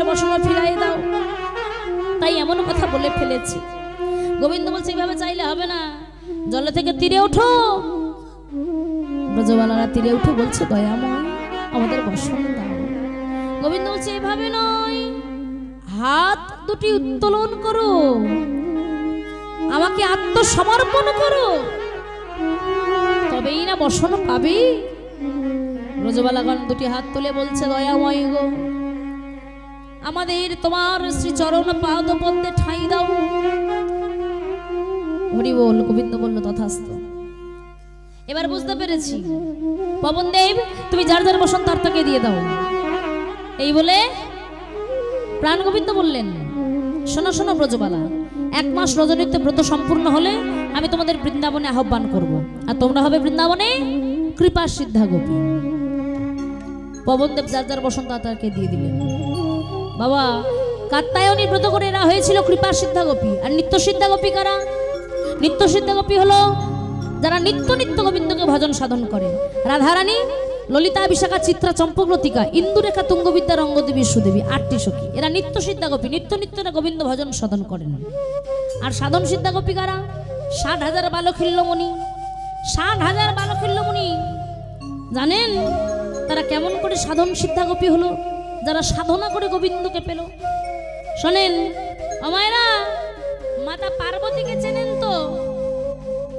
বসনা ফিরাই দাও, তাই এমন কথা বলে ফেলেছি। গোবিন্দ বলছে এইভাবে চাইলে হবে না, জল থেকে তীরে ওঠো। ব্রজবালারা তীরে উঠে বলছে দয়াময় আমাদের বসন দাও। গোবিন্দ বলছে এভাবে নয়, হাত দুটি উত্তোলন করো, আমাকে আত্মসমর্পণ করো, তবেই না বসন পাবে। ব্রজবালাগণ দুটি হাত তুলে বলছে দয়াময় গো, আমাদের তোমার শ্রী চরণ পাদ পদ্মে ঠাঁই দাও। হরি বল। গোবিন্দ বলল তথাস্তু। এবার বুঝতে পেরেছি, পবনদেব তুমি যার যার বসন তার তাকে দিয়ে দাও। এই বলে প্রাণ গোবিন্দ বললেন শোনো শোনো ব্রজবালা, 1 মাস রজনীতে ব্রত সম্পূর্ণ হলে আমি তোমাদের বৃন্দাবনে আহ্বান করব, আর তোমরা হবে বৃন্দাবনে কৃপা সিদ্ধা গোপী। পবনদেব যার যার বসন তার তাকে দিয়ে দিলেন। বাবা কাত্যায়নী ব্রত করে এরা হয়েছিল কৃপা সিদ্ধা গোপী। আর নিত্য সিদ্ধা গোপী কারা? নিত্য সিদ্ধা গোপী হলো যারা নিত্য নিত্য গোবিন্দকে ভজন সাধন করে। রাধারানী, ললিতা, বিশাখা, চিত্রা, চম্পকলতিকা, ইন্দুরেখা, তুঙ্গবিদ্যা, রঙ্গদেবী, সুদেবী, 8টি সখী, এরা নিত্য সিদ্ধা গোপী, নিত্য নিত্য গোবিন্দ ভজন সাধন করেন। আর সাধন সিদ্ধা গোপী কারা? 60,000 বালখিল্যমণি। 60,000 বালখিল্যমণি জানেন তারা কেমন করে সাধন সিদ্ধা গোপী হলো? যারা সাধনা করে গোবিন্দকে পেল। শোনেন আমায়রা, মাতা পার্বতীকে চেনেন তো?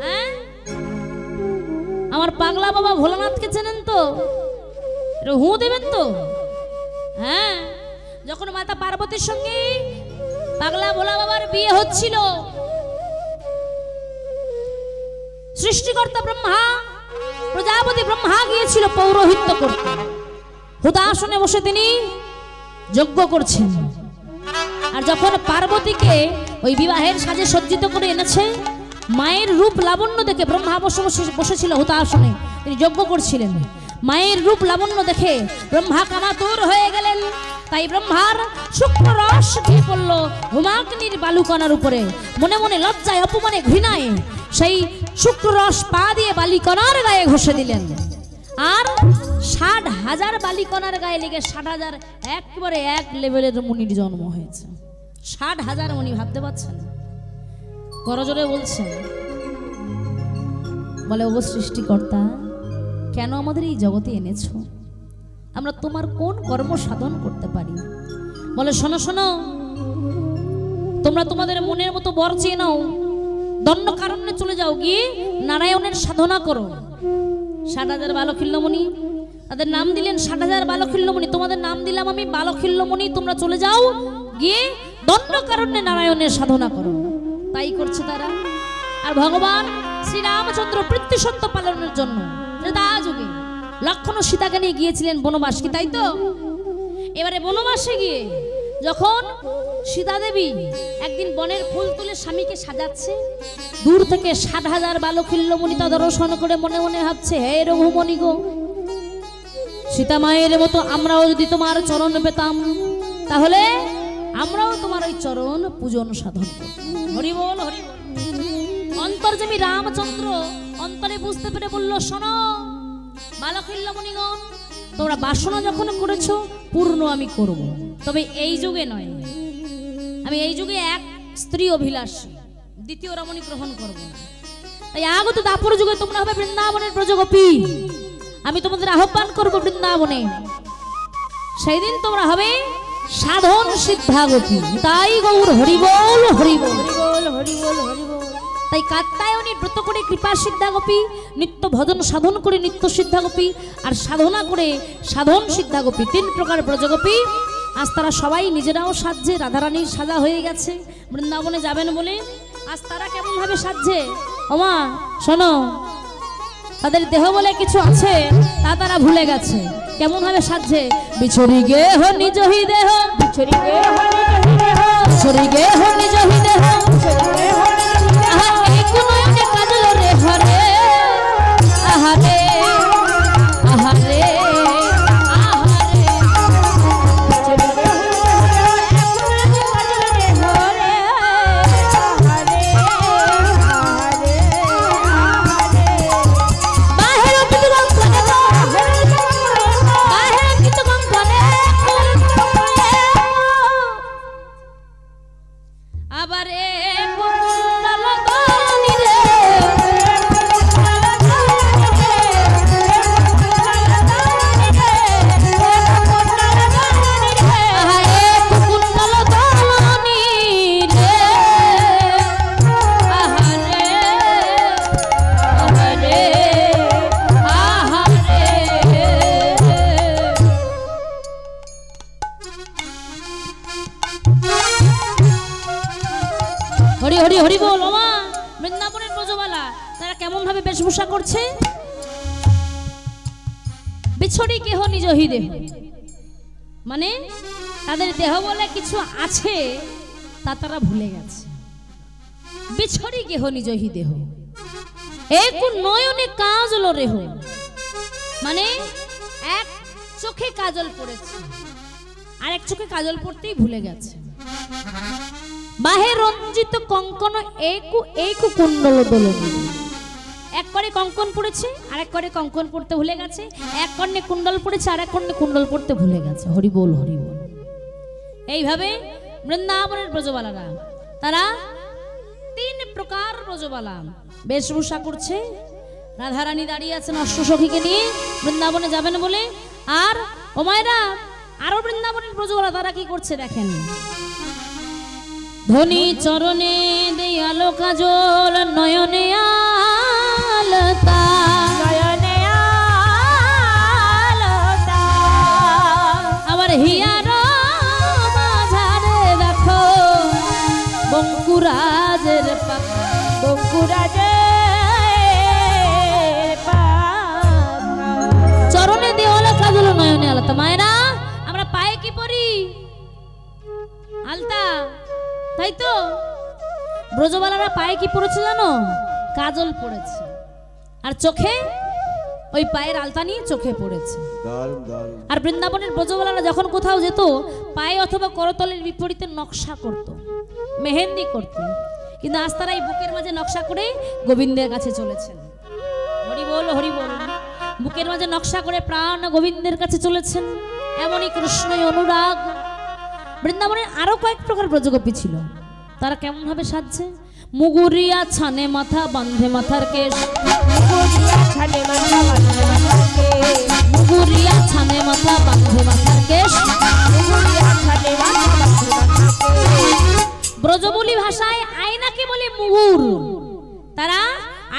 হ্যাঁ, আমার পাগলা বাবা ভোলানাথকে চেনেন তো? হু দেবেন তো? হ্যাঁ, যখন মাতা পার্বতীর সঙ্গে পাগলা ভোলা বাবার বিয়ে হচ্ছিল, সৃষ্টিকর্তা ব্রহ্মা, প্রজাপতি ব্রহ্মা গিয়েছিল পৌরোহিত্য করতে। হুদাসনে বসে তিনি যজ্ঞ করছেন। আর যখন পার্বতীকে ওই বিবাহের সাজে সজ্জিত করে এনেছে, মায়ের রূপ লাবণ্য দেখে ব্রহ্মা বসেছিল হুতাসনে, তিনি যজ্ঞ করছিলেন। মায়ের রূপ লাবণ্য দেখে ব্রহ্মা কামাতুর হয়ে গেলেন। তাই ব্রহ্মার শুক্র রস দিয়ে পড়ল হুমাগ্নির বালুকণার উপরে। মনে মনে লজ্জায়, অপমানে, ঘৃণায় সেই শুক্র রস পা দিয়ে বালিকণার গায়ে ঘষে দিলেন। আর 60,000 বালিকণার গায়ে লেগে 60,000 একেবারে এক লেভেলের মুনির জন্ম হয়েছে। 60,000 মুনি, ভাবতে পারছেন? করজোরে বলছেন, বলে ওগো সৃষ্টিকর্তা, কেন আমাদের এই জগতে এনেছো? আমরা তোমার কোন কর্ম সাধন করতে পারি? বলে শোনো শোনো, তোমরা তোমাদের মনের মতো বর চেয়ে নাও, দণ্ডকারণ্যে চলে যাও, গিয়ে নারায়ণের সাধনা করো। 60,000 বালখিল্যমণি, তাদের নাম দিলেন 60,000 বালখিল্যমণি। তোমাদের নাম দিলাম আমি বালখিল্যমণি, তোমরা চলে যাও, গিয়ে দণ্ডকারণ্যে নারায়ণের সাধনা করো। তাই করছে তারা। আর ভগবান শ্রীরামচন্দ্র পৃথ্বী পালনের জন্য ত্রেতা যুগে লক্ষ্মণ ও সীতাকে নিয়ে গিয়েছিলেন বনবাস, কি তাই তো? এবারে বনবাসে গিয়ে যখন সীতা দেবী একদিন বনের ফুল তুলে স্বামীকে সাজাচ্ছে, দূর থেকে 60,000 বালখিল্যমণি তা দর্শন করে মনে মনে ভাবছে, হে রঘুমণি গো, সীতা মায়ের মতো আমরাও যদি তোমার চরণ পেতাম, তাহলে আমরাও তোমার ওই চরণ পূজন সাধন করতাম। হরি বল, হরি বল। অন্তর্যামী রামচন্দ্র অন্তরে বুঝতে পেরে বলল, শোনো বালখিল্যমণিগণ, তোমরা বাসনা যখন করেছো পূর্ণ আমি করব, তবে এই যুগে নয়। আমি এই যুগে এক স্ত্রী অভিলাষী, দ্বিতীয় রমণী গ্রহণ করব না। তাই আগত দাপর যুগে তোমরা হবে বৃন্দাবনের ব্রজগোপী। আমি তোমাদের আহ্বান করব বৃন্দাবনে। সেই দিন তোমরা হবে সাধন সিদ্ধা গোপী। তাই গৌর হরি বল, হরি বল, হরি বল, হরি বল, হরি বল। তাই কাত্যায়নী ব্রত করে কৃপা সিদ্ধা গোপী, নিত্য ভজন সাধন করে নিত্য সিদ্ধা গোপী, আর সাধনা করে সাধন সিদ্ধা গোপী, 3 প্রকার ব্রজগোপী। আজ তারা সবাই নিজেরাও সাজছে, রাধারানীর সাজা হয়ে গেছে বৃন্দাবনে যাবেন বলে। আজ তারা কেমন ভাবে সাজছে ওমা শোনো, তাদের দেহ বলে কিছু আছে তা তারা ভুলে গেছে। কেমন ভাবে সাজছে? বিছরি গে হো নিজ হি দেহ, বিছরি গে হো নিজ হি দেহ, বিছরি গে হো নিজ হি দেহ, আহা এই কুনয়নে কাজল রে হরে, আহারে আহারে হরি হরি হরি বল। ওমা বৃন্দাবনের ব্রজবালা তারা কেমন ভাবে বেশভূষা করছে? বিছড়ি কেহ নিজ হি দেহ, মানে তাদের দেহ বলে কিছু আছে তা তারা ভুলে গেছে। বিছড়ি কেহ নিজ হি দেহ, এক নয়নে কাজল রেহ, মানে এক চোখে কাজল পড়েছে আর এক চোখে কাজল পড়তেই ভুলে গেছে। বাহে রঞ্জিত কঙ্কন একু কুণ্ডল দোলনী, এক করে কঙ্কন পড়েছে আর এক করে কঙ্কন পড়তে ভুলে গেছে, এক কর্ণে কুণ্ডল পড়েছে আর এক কর্ণে কুণ্ডল পড়তে ভুলে গেছে। হরি বল হরি বল। এইভাবে বৃন্দাবনের ব্রজবালারা তারা তিন প্রকার ব্রজবালা বেশভূষা করছে। রাধারানী দাঁড়িয়ে আছেন অষ্টসখীকে নিয়ে বৃন্দাবনে যাবেন বলে, আর ও মায়েরা আরো বৃন্দাবনের ব্রজবালা তারা কি করছে দেখেন। ধনী চরণে দেয়ালো কাজল নয়নে আলতা, নয়নে আলতা, আবার হিয়ার মাঝারে দেখো বঙ্কুরাজের পাখা, বঙ্কুরাজের পাখা। চরণে দেওয়ালো কাজল নয়নে আলতা, মায়েরা আমরা পায়ে কি পরি? আলতা, তাই তো? ব্রজবালারা পায়ে কি পড়েছে জানো? কাজল পড়েছে, আর চোখে ওই পায়ের আলতা নিয়ে চোখে পড়েছে। আর বৃন্দাবনের ব্রজবালারা যখন কোথাও যেত পায়ে অথবা করতলের বিপরীতে নকশা করত, মেহেন্দি করত, কিন্তু আজ তারা এই বুকের মাঝে নকশা করে গোবিন্দের কাছে চলেছেন। হরি বল হরি বল। বুকের মাঝে নকশা করে প্রাণ গোবিন্দের কাছে চলেছেন, এমনই কৃষ্ণই অনুরাগ। বৃন্দাবনের আরো কয়েক প্রকার ব্রজগোপী ছিল, তারা কেমন ভাবে সাজছে? মুগুরিয়া ছানে মাথা বাঁধে মাথার কেশ, মুগুরিয়া ছানে মাথা বাঁধে মাথার কেশ। ব্রজবুলি ভাষায় আয়নাকে বলে মুগুর। তারা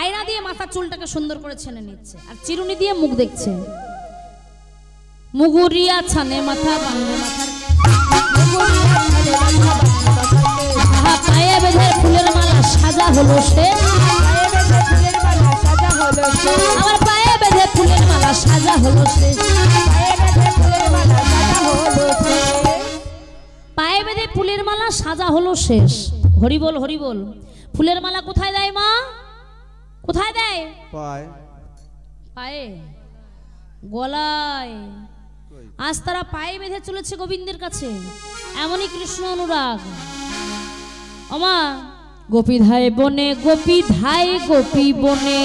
আয়না দিয়ে মাথার চুলটাকে সুন্দর করে ছেনে নিচ্ছে আর চিরুনি দিয়ে মুখ দেখছে। মুগুরিয়া ছানে মাথা বাঁধে মাথার পায়ে বেঁধে ফুলের মালা সাজা হলো সে, আমার পায়ে বেঁধে ফুলের মালা সাজা হলো সে, পায়ে বেঁধে ফুলের মালা সাজা হলো শেষ। হরি বল হরি বল। ফুলের মালা কোথায় দেয় মা? কোথায় দেয়? পায়ে, পায়ে, গলায়। আজ তারা পায়ে বেঁধে চলেছে গোবিন্দের কাছে, এমনই কৃষ্ণ অনুরাগ। ওমা গোপী ধায় বনে, গোপী ধায় গোপী বনে,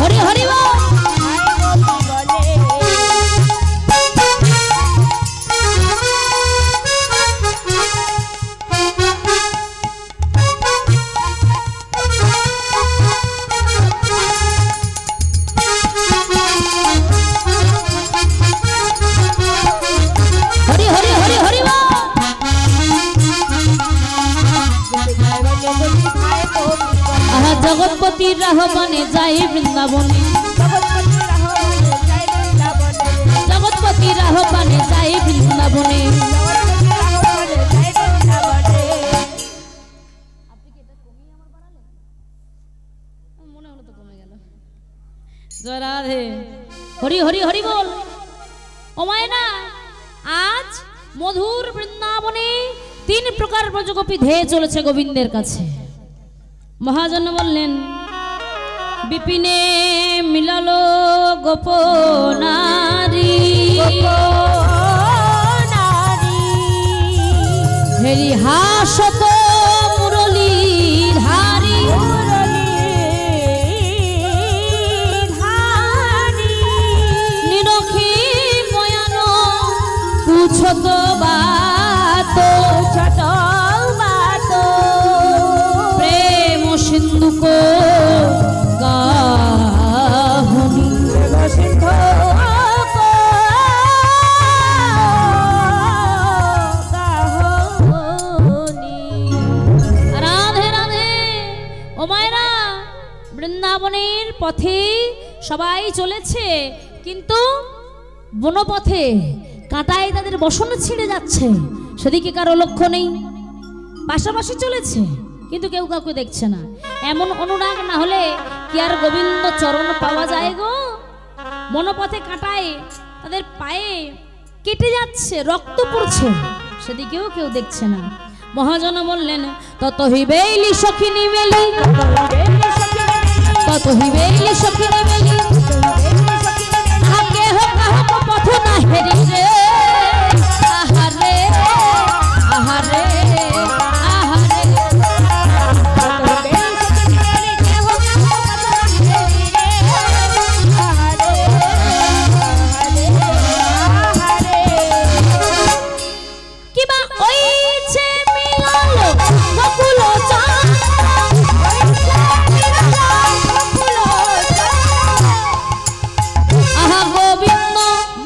হরি হরি বল। জগৎপতি রাহবনে যাই বৃন্দাবনে, জগৎপতি রাহবনে যাই বৃন্দাবনে। মনে হলো তো কমে গেল। জয় রাধে। হরি হরি হরি বল। ও মায়েরা আজ মধুর বৃন্দাবনে তিন প্রকার ব্রজগোপী ধেয়ে চলেছে গোবিন্দের কাছে। মহাজন বললেন বিপিনে মিলালো গোপনারী, হেরি হাসত মুরলী ধারী, নিরখি বয়ান পুছত বাত, সিন্ধুক গাহনি, পথে সবাই চলেছে, কিন্তু বনপথে কাঁটায় তাদের বসন ছিঁড়ে যাচ্ছে, সেদিকে কারো লক্ষ্য নেই। পাশাপাশি চলেছে কিন্তু কেউ কাউকে দেখছে না। এমন অনুরাগ না হলে কি আর গোবিন্দ চরণ পাওয়া যায় গো? বনপথে কাঁটায় তাদের পায়ে কেটে যাচ্ছে, রক্ত পড়ছে, সেদিকেও কেউ দেখছে না। মহাজন বললেন, তত হইবেলি সখিনী মেলি, তত হইবেলি সখিনী মেলি, কেহ কাহক পথ না হেরি রে। আহারে আহারে আহারে, কিবা ওইছে মিলালো বকুল চাঁদ, আহা গোবিন্দ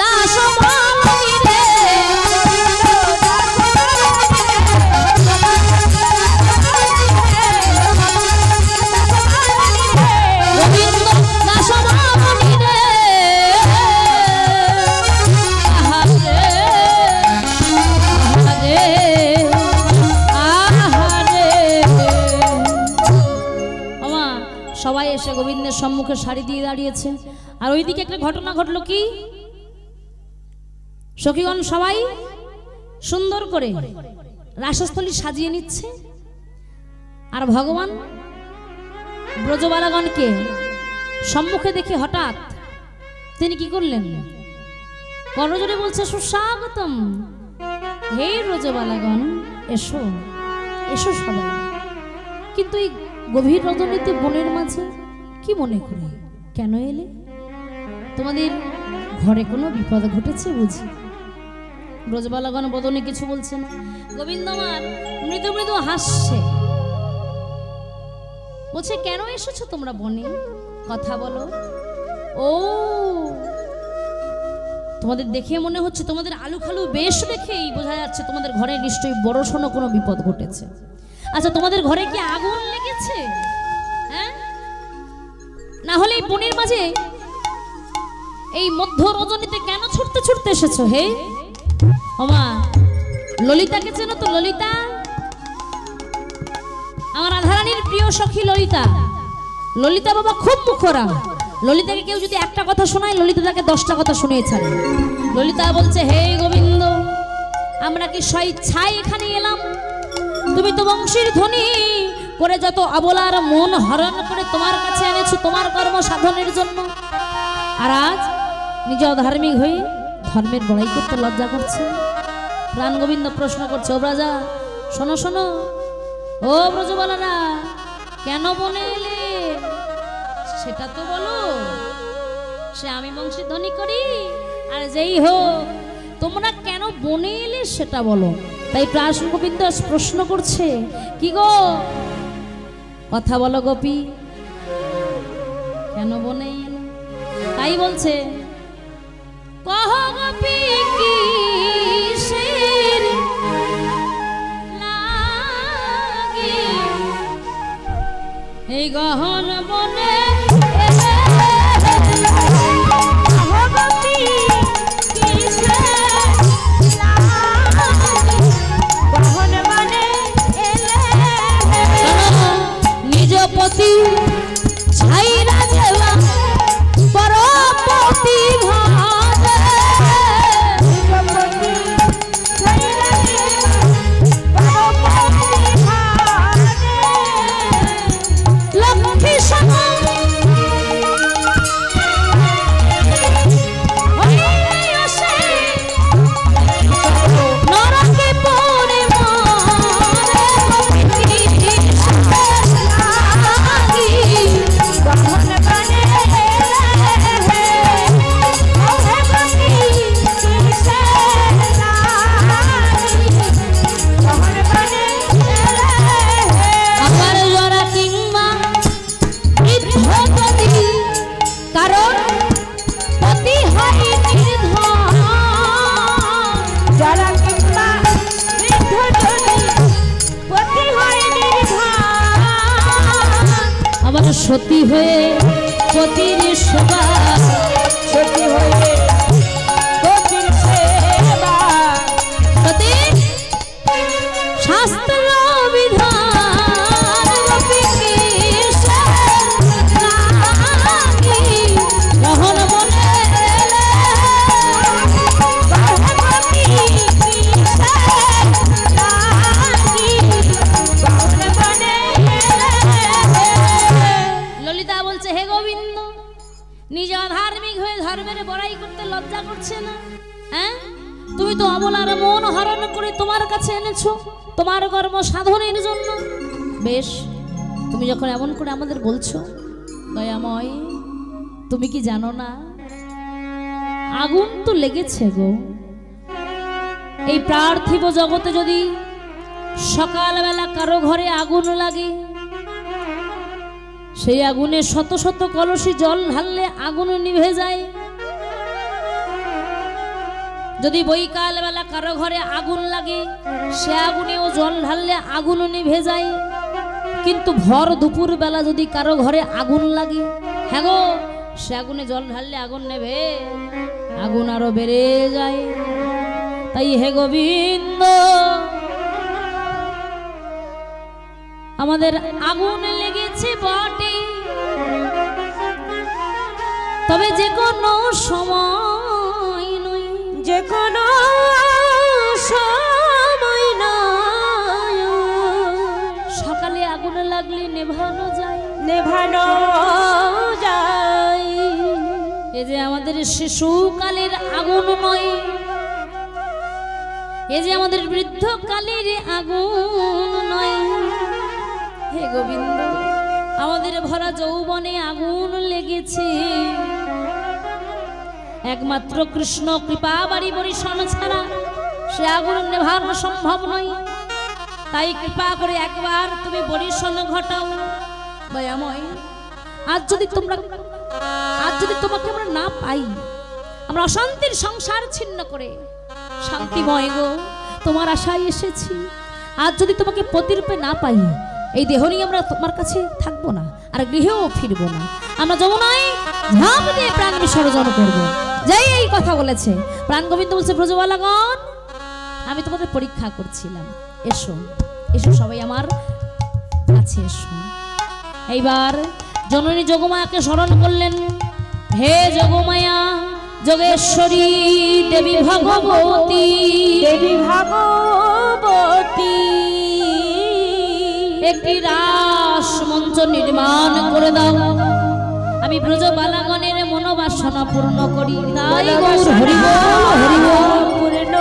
দাস মালনী রে, গোবিন্দ দাস মালনী রে। আহারে আহারে আহারে। আমা সবাই এসে গোবিন্দের সম্মুখে শাড়ি দিয়ে দাঁড়িয়েছে। আর ওইদিকে একটা ঘটনা ঘটলো কি, সখীগণ সবাই সুন্দর করে রাসস্থলী সাজিয়ে নিচ্ছে। আর ভগবান ব্রজবালাগণকে সম্মুখে দেখে হঠাৎ তিনি কি করলেন, করজোড়ে বলছে, সুস্বাগতম, হে ব্রজবালাগণ, এসো এসো সবাই। কিন্তু এই গভীর রজনীতে বনের মাঝে কি মনে করে, কেন এলে? তোমাদের ঘরে কোনো বিপদ ঘটেছে বুঝি? ব্রজবালাগণ বদনে কিছু বলছে না। গোবিন্দ আমার মৃদু মৃদু হাসছে, বলছে, কেন এসেছো তোমরা বনে, কথা বলো। ও তোমাদের দেখে মনে হচ্ছে, তোমাদের আলু খালু বেশ দেখেই বোঝা যাচ্ছে তোমাদের ঘরে নিশ্চয়ই বড় সড়ো কোনো বিপদ ঘটেছে। আচ্ছা, তোমাদের ঘরে কি আগুন লেগেছে? হ্যাঁ, না হলে এই বনের মাঝে এই মধ্য রজনীতে কেন ছুটতে ছুটতে এসেছো? হে ওমা, ললিতাকে চেনো তো? ললিতা আমার রাধারানীর প্রিয় সখী ললিতা। ললিতা বাবা খুব মুখরা। ললিতাকে কেউ যদি একটা কথা শোনায়, ললিতা তাকে 10টা কথা শুনিয়ে ছাড়ে। ললিতা বলছে, হে গোবিন্দ, আমরা কি স্বেচ্ছায় এখানে এলাম? তুমি তো বংশীর ধ্বনি করে যত অবলার মন হরণ করে তোমার কাছে এনেছো তোমার কর্ম সাধনের জন্য, আর আজ নিজ অধার্মিক হয়ে ধর্মের বড়াই করতে লজ্জা করছে। প্রাণ গোবিন্দ প্রশ্ন করছে, ও ব্রাজা শোনো শোনো, ও ব্রজবালারা, কেন বনে এলে সেটা তো বলো। সে আমি বংশীর ধ্বনি করি আর যেই হোক, তোমরা কেন বনে এলে সেটা বলো। তাই প্রাণ গোবিন্দ প্রশ্ন করছে, কি গো, কথা বলো গোপী, কেন বনে এলে? তাই বলছে, কহ গোপী কিসের লাগি এই গহন বনে এলে, কহ গোপী কিসের লাগি গহন বনে এলে, নিজ পতি ছাইরা যেলা পরপতি ভাবে, নিজ পতি ছাইরা যেলা পরপতি ভাবে, লক্ষ্মী সঙ্গ নরকে পড়ে সতী হয়ে পতির সেবা সতী হয়ে পতির সেবা সতী শাস্ত্র বিধান গোপী কৃষ্ণের রানী মোহন বনে গোপী কৃষ্ণের রানী মোহন বনে। ললিতা বলছে হে গোবিন্দ, নিজে অধার্মিক হয়ে ধর্মের বড়াই করতে লজ্জা করছে না? হ্যাঁ, তুমি তো অমলার মন হরণ করে তোমার কাছে এনেছো তোমার কর্ম সাধনের জন্য। বেশ, তুমি যখন এমন করে আমাদের বলছো, দয়াময় তুমি কি জানো না আগুন তো লেগেছে গো। এই পার্থিব জগতে যদি সকালবেলা কারো ঘরে আগুন লাগে, সেই আগুনে শত শত কলসি জল ঢাললে আগুন নিভে যায়। যদি বৈকাল বেলা কারো ঘরে আগুন লাগে, সে আগুনেও জল ঢাললে আগুন নিভে যায়। কিন্তু ভর দুপুর বেলা যদি কারো ঘরে আগুন লাগে, হ্যাঁ গো, সে আগুনে জল ঢাললে আগুন নেভে, আগুন আরো বেড়ে যায়। তাই হে গোবিন্দ, আমাদের আগুন লেগেছে বটে, তবে যে কোনো সময় নয়, যে কোনো সময় নয়। সকালে আগুন লাগলে নেভানো যায়, নেভানো যায়। এ যে আমাদের শিশুকালের আগুন নয়, এ যে আমাদের বৃদ্ধকালের আগুন নয়। হে গোবিন্দ, আমাদের ভরা যৌবনে আগুন লেগেছে, একমাত্র কৃষ্ণ কৃপা বাড়ি বরিশন ছাড়া সে আগুন নেভানো সম্ভব নয়। তাই কৃপা করে একবার তুমি বরিশন ঘটাও দয়াময়। আজ যদি তোমাকে আমরা না পাই, আমরা অশান্তির সংসার ছিন্ন করে শান্তিময় গো তোমার আশায় এসেছি। আজ যদি তোমাকে পতিরূপে না পাই, এই দেহ নিয়ে আমরা তোমার কাছে থাকবো না, আর গৃহেও ফিরবো না। আমরা যমুনায় ঝাঁপ দিয়ে প্রাণ বিসর্জন করবো। যাই এই কথা বলেছে, প্রাণ গোবিন্দ বলছে, ব্রজবালাগণ আমি তোমাদের পরীক্ষা করছিলাম, এসো এসো সবাই আমার কাছে এসো। এইবার জননী যোগমায়াকে স্মরণ করলেন। হে যোগমায়া, যোগেশ্বরী দেবী ভগবতী, দেবী ভগবতী, একটি রাস মঞ্চ নির্মাণ করে দাও, আমি ব্রজবালাগণের মনোবাসনা পূর্ণ করি। তাই গৌর হরি বল হরি বল পূর্ণ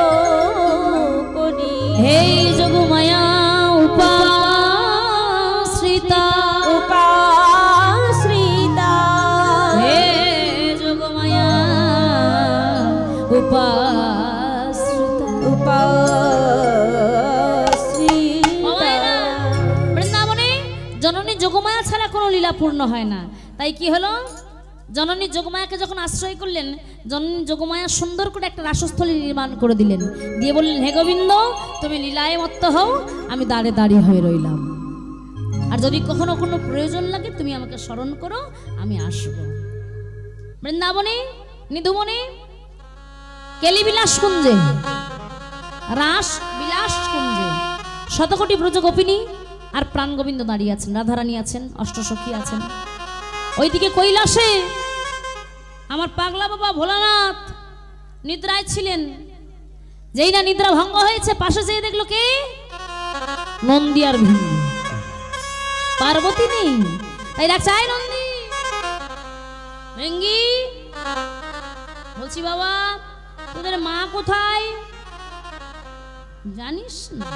করি। হে যোগমায়া উপাশ্রিতা, উপাশ্রিতা, হে যোগমায়া উপাশ্রিতা, উপাশ্রিতা। বৃন্দাবনে জননী যোগমায়া ছাড়া কোনো লীলা পূর্ণ হয় না। তাই কি হলো, জননী যোগমায়াকে যখন আশ্রয় করলেন, জননী যোগমায়া সুন্দর করে একটা রাসস্থলী নির্মাণ করে দিলেন, দিয়ে বললেন, হে গোবিন্দ তুমি লীলায় মত্ত হও, আমি দাঁড়ে দাঁড়িয়ে হয়ে রইলাম। আর যদি কখনো কোনো প্রয়োজন লাগে তুমি আমাকে স্মরণ করো, আমি আসবো। বৃন্দাবনে নিধুবনে কেলিবিলাস কুঞ্জে, রাস বিলাস কুঞ্জে শতকোটি ব্রজ গোপিনী আর প্রাণ গোবিন্দ দাঁড়িয়ে আছেন, রাধারানী আছেন, অষ্টসখী আছেন। ওইদিকে কৈলাসে আমার পাগলা বাবা ভোলানাথ নিদ্রায় ছিলেন। যেই না নিদ্রা ভঙ্গ হয়েছে, পাশে যেয়ে দেখলো কে, নন্দী আর ভিঙ্গি, পার্বতী নেই। তাই ডাকছে, আয় নন্দী, ভিঙ্গি। বলছি বাবা তোদের মা কোথায়? জানিস না?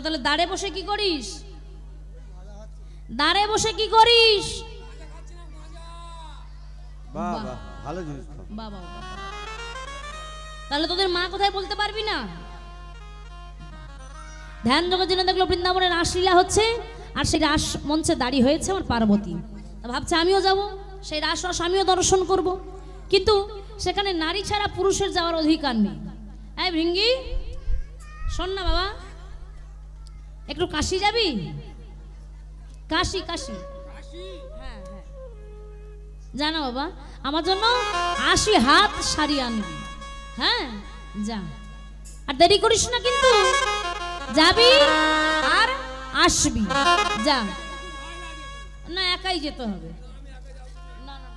তাহলে দাঁড়ে বসে কি করিস? দাঁড়ে বসে কি করিস? বাবা ভালো জিনিস তো। বাবা তাহলে তোদের মা কোথায় বলতে পারবি না? ধ্যান জগৎ জেনে দেখলো বৃন্দাবনে রাসলীলা হচ্ছে, আর সেই রাস মঞ্চে দাঁড়িয়ে হয়েছে আমার পার্বতী। ভাবছে আমিও যাব, সেই রাস রস আমিও দর্শন করব। কিন্তু সেখানে নারী ছাড়া পুরুষের যাওয়ার অধিকার নেই। এই ভৃঙ্গি, শোন না বাবা, একটু কাশি যাবি? কাশি কাশি, হ্যাঁ হ্যাঁ, জানা বাবা, আমার জন্য 80 হাত শাড়ি আনবি। হ্যাঁ যা, আর দেরি করিস না কিন্তু, যাবি আর আসবি। যা, না একাই যেতে হবে। না না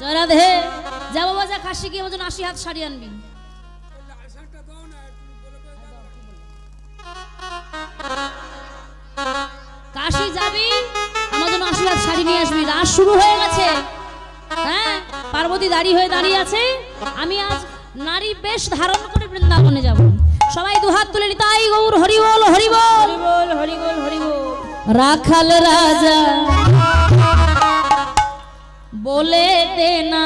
জয় রাধে। যা বাবা যা, কাশি গিয়ে আমার জন্য 80 হাত শাড়ি আনবি। কাশি যাবি, আমার জন্য 80 হাত শাড়ি নিয়ে আসবি। রাস শুরু হয়ে গেছে। হ্যাঁ, পার্বতী দাঁড়িয়ে আছে। আমি আজ নারী বেশ ধারণ করে বৃন্দাবনে যাব। সবাই দুহাত তুলে নিতাই গৌর হরি বল, হরি বল, হরি বল, হরি বল, হরি বল। রাখাল রাজা বলে দে না,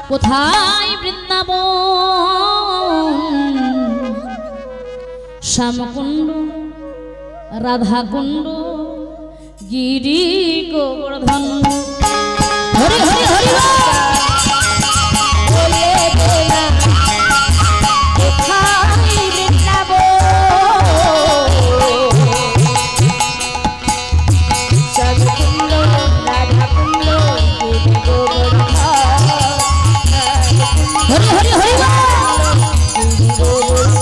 কোথায় বৃন্দাবন? শ্যামকুণ্ড, রাধাকুণ্ড, গিরি গোবর্ধন। হরি হরি হরি বলে দে না, কোথায় বৃন্দাবন? শ্যামকুণ্ড, রাধাকুণ্ড, গিরি গোবর্ধন। হরি হরি হরি গিরি গোবর্ধন।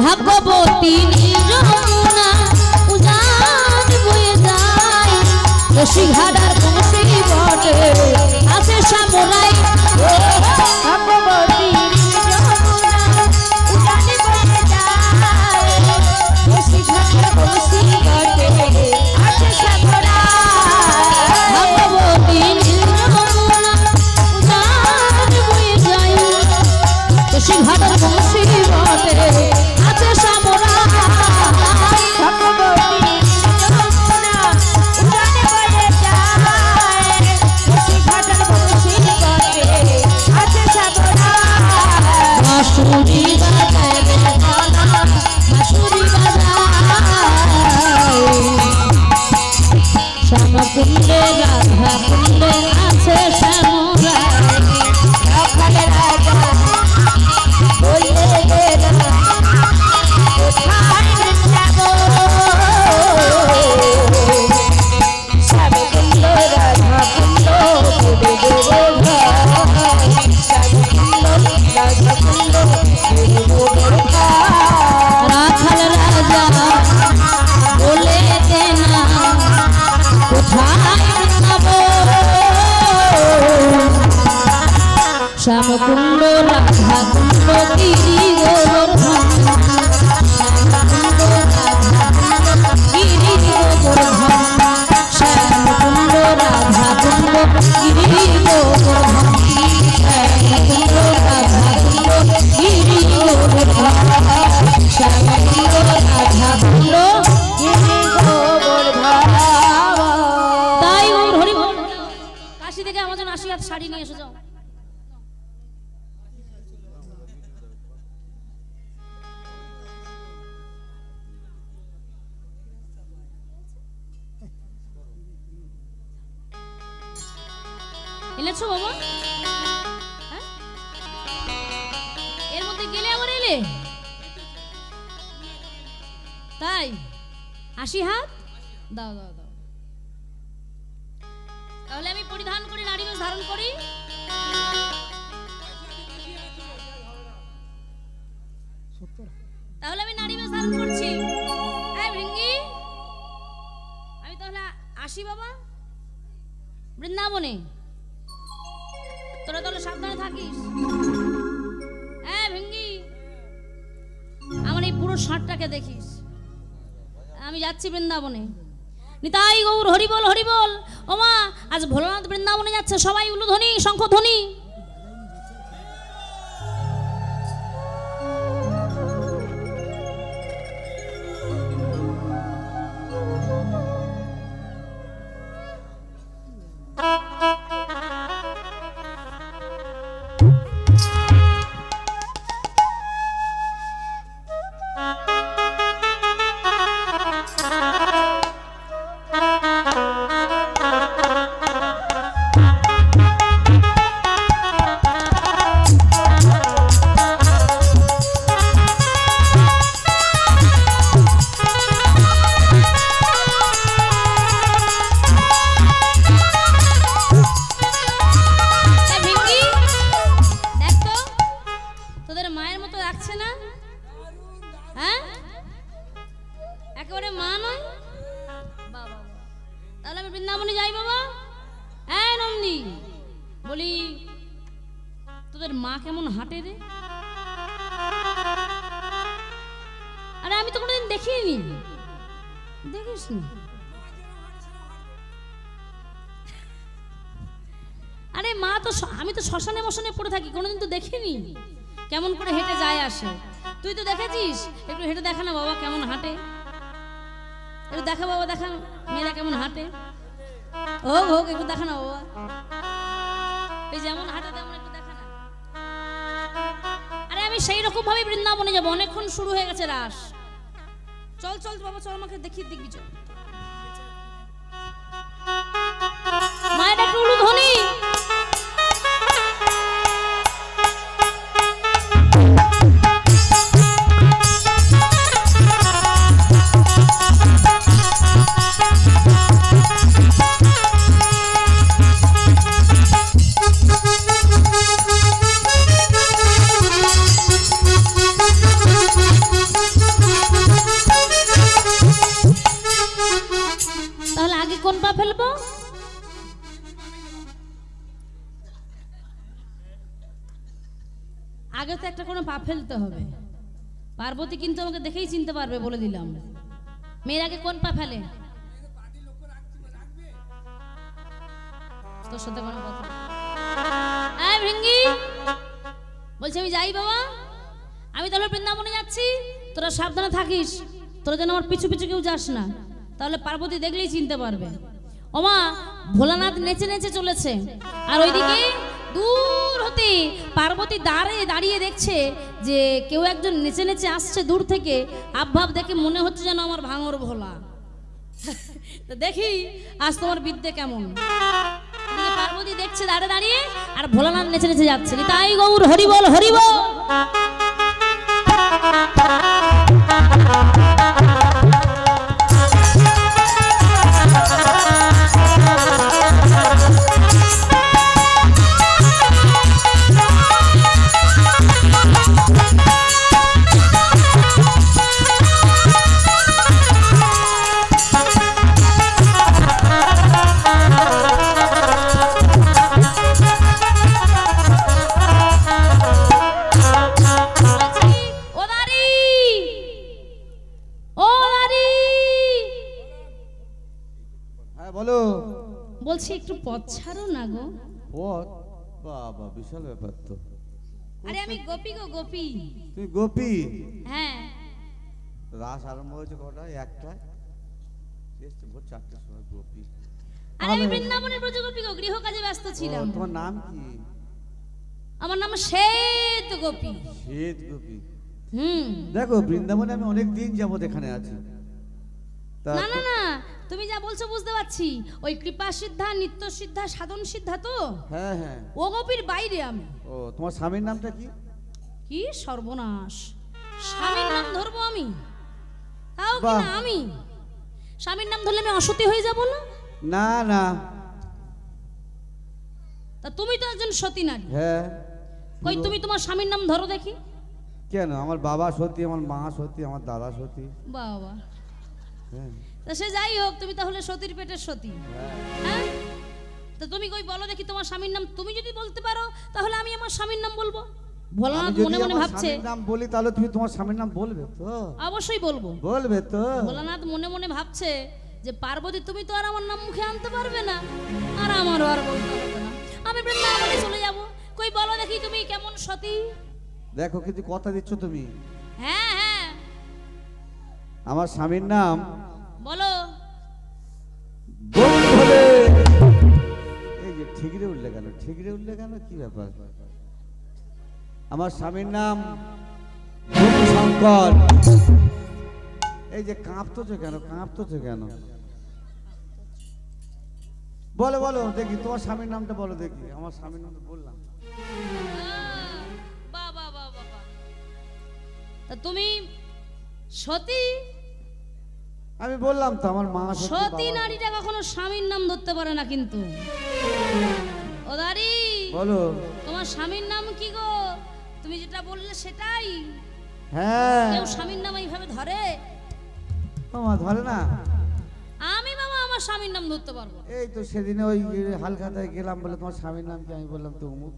ভাগবতী যমুনা উজান বয়ে যায়, রশি ঘাটার বংশী বটে আছে সামরাই। ভগবতী যমুনা উজানে বয়ে যায়, রশি ঘাটার বংশী বটে আছে সামরাই। ভাগবতী যমুনা উজান বয়ে যায়, রশি ঘাটার বংশী বটে আছে সামরাই। ভগবতী যমুনা উজানে বয়ে যায়, রশি ঘাটার বংশী বটে আছে সামরাই। বাঁশুরি বাজায় রে বাবা, বাঁশুরি বাজায়। শ্যামকুণ্ডে রাধাকুণ্ডে আছে শ্যামরাই। রাখাল রাজা বলে দে না, কোথায় বৃন্দাবন? শ্যামকুণ্ড, রাধাকুণ্ড, গিরি গোবর্ধন। শ্যামকুণ্ড, রাধাকুণ্ড, গিরি গোবর্ধন। রাখাল রাজা বলে দে না, কোথায় বৃন্দাবন? শ্যামকুণ্ড, রাধাকুণ্ড, গিরি গোবর্ধন। শ্যামকুণ্ড, রাধাকুণ্ড, গিরি গোবর্ধন। শ্যামকুণ্ড, রাধাকুণ্ড, গিরি গোবর্ধন। শ্যামকুণ্ড, রাধাকুণ্ড, গিরি গোবর্ধন। শ্যামকুণ্ড, রাধাকুণ্ড, গিরি গোবর্ধন। তাই গৌর হরি বল। কাশি থেকে আমার জন্য 80 হাত শাড়ি নিয়ে এসে যাও। এনেছো বাবা? হ্যাঁ? এর মধ্যে গেলে আবার এলে? তাই 80 হাত দাও দাও দাও। তাহলে আমি পরিধান করি, নারী বেশ ধারণ করি। তাহলে আমি নারী বেশ ধারণ করছি। এই ভিঙ্গি, আমি তাহলে আসি বাবা বৃন্দাবনে। তোরা তাহলে সাবধানে থাকিস। ভিঙ্গি, আমার এই পুরো ষাঁটটাকে দেখিস। আমি যাচ্ছি বৃন্দাবনে। নিতাই গৌর হরি বল, হরি বল। ওমা, আজ ভোলানাথ বৃন্দাবনে যাচ্ছে। সবাই উলুধ্বনি, শঙ্খধ্বনি। তোদের মা কেমন হাঁটে রে? আরে আমি তো কোনোদিন দেখিনি। দেখিস নি? আরে মা তো আমি তো শ্মশানে মশানে পড়ে থাকি, কোনোদিন তো দেখিনি কেমন করে হেঁটে যায় আসে। তুই তো দেখেছিস, একটু হেঁটে দেখা না বাবা কেমন হাঁটে। একটু দেখা বাবা, দেখা মেয়েরা কেমন হাঁটে। হোক হোক, একটু দেখা না বাবা, এই যেমন হাঁটে তেমন একটু দেখা না। আরে আমি সেই রকম ভাবে বৃন্দাবনে যাবো, অনেকক্ষণ শুরু হয়ে গেছে রাস। চল চল বাবা, চল আমাকে দেখিয়ে দেখবি, চল। মায়ের একটা উলুধ্বনি। তাহলে আগে কোন পা ফেলবো? আগে তো একটা কোনো পা ফেলতে হবে। পার্বতী কিন্তু আমাকে দেখেই চিনতে পারবে, বলে দিলাম। মেয়ের আগে কোন পা ফেলে? তোর সাথে কোনো কথা এই ভৃঙ্গি বলছি, আমি যাই বাবা, আমি তাহলে বৃন্দাবনে যাচ্ছি, তোরা সাবধানে থাকিস, তোরা যেন আমার পিছু পিছু কেউ যাস না, তাহলে পার্বতী দেখলেই চিনতে পারবে। ওমা, ভোলানাথ নেচে নেচে চলেছে, আর ওইদিকে দূর হতে পার্বতী দাঁড়িয়ে দেখছে যে কেউ একজন নেচে নেচে আসছে দূর থেকে। আবভাব দেখে মনে হচ্ছে যেন আমার ভাঙর ভোলা। তো দেখি আজ তোমার বিদ্যে কেমন। পার্বতী দেখছে দাঁড়িয়ে, আর ভোলানাথ নেচে নেচে যাচ্ছে। তাই গৌর হরিবল হরিবল। বলছি একটু পথ ছাড়ো না গো। পথ? বাবা, বিশাল ব্যাপার তো। আরে আমি গোপী গো, গোপী। তুই গোপী? হ্যাঁ। রাস আরম্ভ হয়েছে কটা? একটা ভোর 4টার সময় গোপী। আরে আমি বৃন্দাবনের ব্রজগোপী গো, গৃহ কাজে ব্যস্ত ছিলাম। তোমার নাম কি? আমার নাম শ্বেত গোপী। শ্বেত গোপী? দেখো বৃন্দাবনে আমি অনেক দিন যাবত এখানে আছি। না না না, তুমি যা বলছো বুঝতে পারছি, ওই কৃপা সিদ্ধা, নিত্য সিদ্ধা, সাধন সিদ্ধা তো। হ্যাঁ হ্যাঁ, ও গোপীর বাইরে আমি। ও, তোমার স্বামীর নামটা কি? কি সর্বনাশ, স্বামীর নাম ধরবো আমি? তাও কি না, আমি স্বামীর নাম ধরলে আমি অসতী হয়ে যাব না? না না। তা তুমি তো একজন সতী নারী। হ্যাঁ। কই তুমি তোমার স্বামীর নাম ধরো দেখি। কেন? আমার বাবা সতী, আমার মা সতী, আমার দাদা সতী। বাবা, হ্যাঁ। তা সে যাই হোক, তুমি তাহলে সতীর পেটের সতী। হ্যাঁ, তা তুমি কই বলো দেখি তোমার স্বামীর নাম। তুমি যদি বলতে পারো তাহলে আমি আমার স্বামীর নাম বলবো। ভোলানাথ মনে মনে ভাবছে নাম বলি, তাহলে তুমি তোমার স্বামীর নাম বলবে তো? অবশ্যই বলবো। বলবে তো? ভোলানাথ মনে মনে ভাবছে যে পার্বতী তুমি তো আর আমার নাম মুখে আনতে পারবে না, আর আমারও আর বলতে হবে না, আমি বৃন্দাবনে চলে যাব। কই বলো দেখি তুমি কেমন সতী। দেখো কিন্তু কথা দিচ্ছ তুমি। হ্যাঁ হ্যাঁ, আমার স্বামীর নাম বলো। এই যে ঠিকরে উঠলে কেন? ঠিকরে উঠলে কেন? কি ব্যাপার? আমার স্বামীর নাম শঙ্কর। এই যে কাঁপতেছো কেন? কাঁপতেছো কেন? বলো বলো দেখি, তোমার স্বামীর নামটা বলো দেখি। আমার স্বামীর নাম তো বললাম। বাবা বাবা বাবা, তা তুমি সতী? আমি বললাম তো আমার মা সতী নারীটা কখনো স্বামীর নাম ধরতে পারে না কিন্তু। ও দাঁড়ি, বলো তোমার স্বামীর নাম কি গো? তুমি যেটা বললে সেটাই? হ্যাঁ। কেউ স্বামীর নাম এইভাবে ধরে? মামা ধরে না। আমি বাবা আমার স্বামীর নাম ধরতে পারবো। এই তো সেদিনে ওই হালখাতায় গেলাম বলে তোমার স্বামীর নাম কি? আমি বললাম তো অমুক।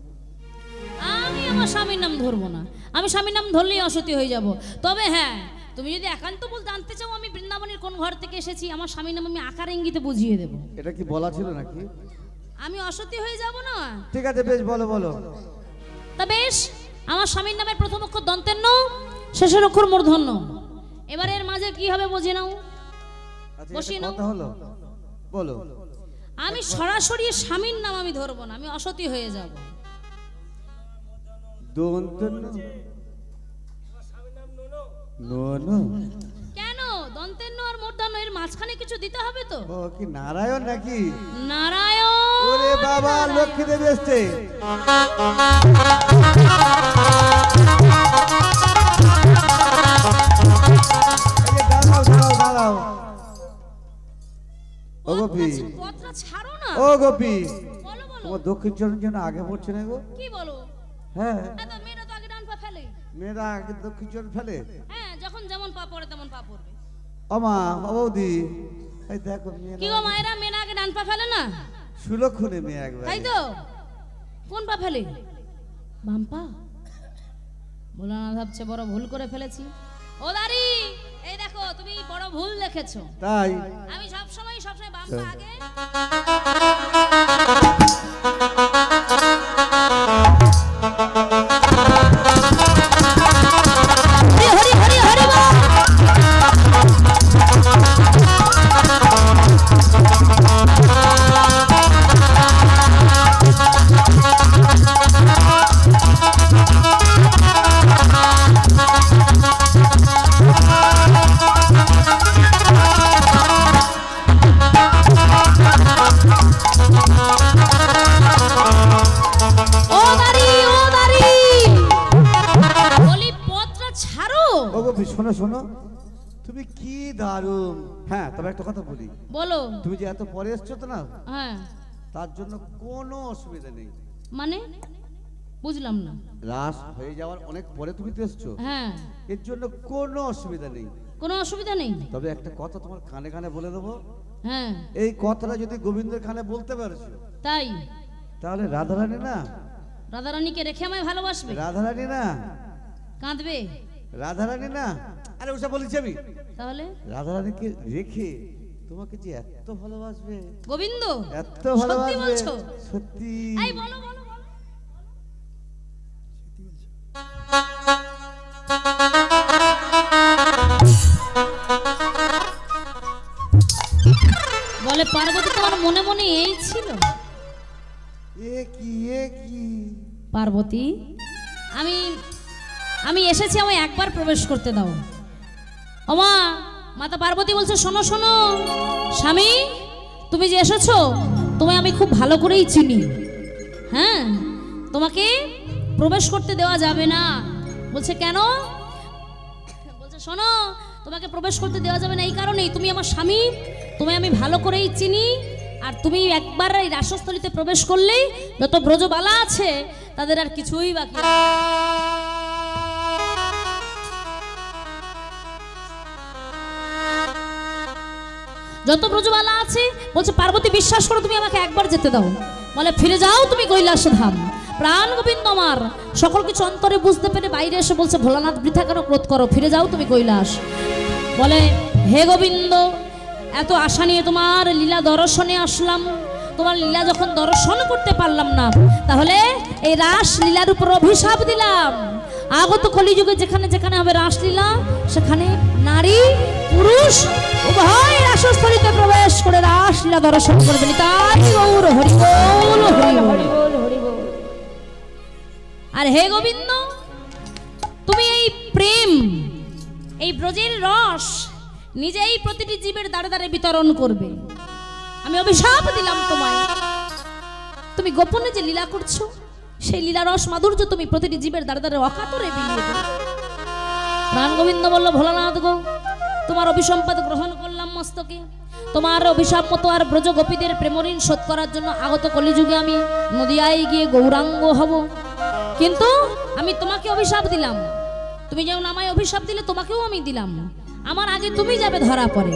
আমি আমার স্বামীর নাম ধরবো না, আমি স্বামীর নাম ধরলেই অসতী হয়ে যাব। তবে হ্যাঁ, তুমি যদি একান্ত বলতে জানতে চাও আমি বৃন্দাবনের কোন ঘর থেকে এসেছি, আমার স্বামীর নাম আমি আকার ইঙ্গিতে বুঝিয়ে দেবো। এটা কি বলা ছিল নাকি? আমি অসতী হয়ে যাব না। ঠিক আছে বেশ, বলো বলো। তা বেশ, আমার স্বামীর নামের প্রথম অক্ষর দন্তের ন, শেষের অক্ষর মূর্ধন্য। এবার এর মাঝে কি হবে বুঝে নাও, বসিয়ে নাও। কথা হলো, বলো। আমি সরাসরি স্বামীর নাম আমি ধরবো না, আমি অসতী হয়ে যাব। দন্তন্য কেন? দন্তের ন আর মূর্ধন্য এর মাঝখানে কিছু দিতে হবে তো। ও কি নারায়ণ নাকি? নারায়ণ। ওরে বাবা, লক্ষ্মী দেবী এসছে। দাঁড়াও দাঁড়াও দাঁড়াও। ও গোপী, পত্র ছাড়ো না। ও গোপী, বলো বলো। তোমার দক্ষিণ চরণ যেন আগে পড়ছে না গো? কি বলো? হ্যাঁ, এত মেয়েরা তো আগে ডান পা ফেলে। মেয়েরা আগে দক্ষিণ চরণ ফেলে? হ্যাঁ, যখন যেমন পা পড়ে তেমন পা পড়বে। আমা বৌদি, এই দেখো মেয়ে কি গো মায়েরা, মেয়েরা আগে ডান পা ফেলে না? সুলক্ষণে মেয়ে একবার। তাই তো। কোন পা ফেলে? বাম পা। ভোলানাথ ভাবছে বড় ভুল করে ফেলেছি। ও দাঁড়ি, এই দেখো তুমি বড় ভুল দেখেছো। তাই আমি সবসময় বাম পা আগে। হরি হরি হরি বল। শোনো শোনো, তুমি কি দারুণ। হ্যাঁ, তবে একটা কথা বলি। বলো। তুমি যে এত পরে এসছো তো না, হ্যাঁ, তার জন্য কোনো অসুবিধা নেই। মানে বুঝলাম না। রাস হয়ে যাওয়ার অনেক পরে তুমি তো এসছো। হ্যাঁ, এর জন্য কোনো অসুবিধা নেই। কোনো অসুবিধা নেই। তবে একটা কথা তোমার কানে কানে বলে দেবো। হ্যাঁ, এই কথাটা যদি গোবিন্দের কানে বলতে পারছো, তাই তাহলে রাধারানী না, রাধারানীকে রেখে আমায় ভালোবাসবে? রাধারানী না, কাঁদবে? রাধারানী না, আরে ওসব বলেছি আমি। তাহলে রাধারানীকে রেখে তোমাকে যে এত ভালোবাসবে, গোবিন্দ এত ভালোবাসবে, বলছো? সত্যি। এই বলো বলো বলো। বলে পার্বতী তোমার মনে মনে এই ছিল? এ কি এ কি? পার্বতী, আমি এসেছি, আমায় একবার প্রবেশ করতে দাও। ওমা, মাতা পার্বতী বলছে শোনো শোনো স্বামী, তুমি যে এসেছো তোমায় আমি খুব ভালো করেই চিনি। হ্যাঁ, তোমাকে প্রবেশ করতে দেওয়া যাবে না। বলছে কেন? বলছে শোনো, তোমাকে প্রবেশ করতে দেওয়া যাবে না এই কারণেই, তুমি আমার স্বামী, তোমায় আমি ভালো করেই চিনি। আর তুমি একবার এই রাসস্থলীতে প্রবেশ করলেই যত ব্রজবালা আছে তাদের আর কিছুই বাকি নেই। যত ব্রজবালা আছে বলছে পার্বতী বিশ্বাস করো, তুমি আমাকে একবার যেতে দাও। বলে ফিরে যাও তুমি কৈলাস ধাম। প্রাণ গোবিন্দ আমার সকল কিছু অন্তরে বুঝতে পেরে বাইরে এসে বলছে ভোলানাথ বৃথা কেন ক্রোধ করো, ফিরে যাও তুমি কৈলাস। বলে হে গোবিন্দ, এত আশা নিয়ে তোমার লীলা দর্শনে আসলাম, তোমার লীলা যখন দর্শন করতে পারলাম না, তাহলে এই রাস লীলার উপর অভিশাপ দিলাম। আগত কলিযুগে যেখানে যেখানে হবে রাসলীলা, সেখানে নারী পুরুষ উভয় রাসস্থলীতে প্রবেশ করে রাসলীলা দর্শন করবেন। তাই গৌর হরি বল হরি বল হরি বল। আর হে গোবিন্দ, তুমি এই প্রেম, এই ব্রজের রস নিজেই প্রতিটি জীবের দ্বারে দ্বারে বিতরণ করবে। আমি অভিশাপ দিলাম তোমায়, তুমি গোপনে যে লীলা করছো সেই লীলা রস মাধুর্য তুমি প্রতিটি জীবের দ্বারে দ্বারে অকাতরে বিলিয়ে দেবে। প্রাণ গোবিন্দ বলল ভোলানাথ গো, তোমার অভিসম্পাদ গ্রহণ করলাম মস্তকে। তোমার অভিশাপ মতো আর ব্রজ গোপীদের প্রেমঋণ শোধ করার জন্য আগত কলিযুগে আমি নদিয়ায় গিয়ে গৌরাঙ্গ হব। কিন্তু আমি তোমাকে অভিশাপ দিলাম, তুমি যেমন আমায় অভিশাপ দিলে তোমাকেও আমি দিলাম। আমার আগে তুমি যাবে ধরা পড়ে,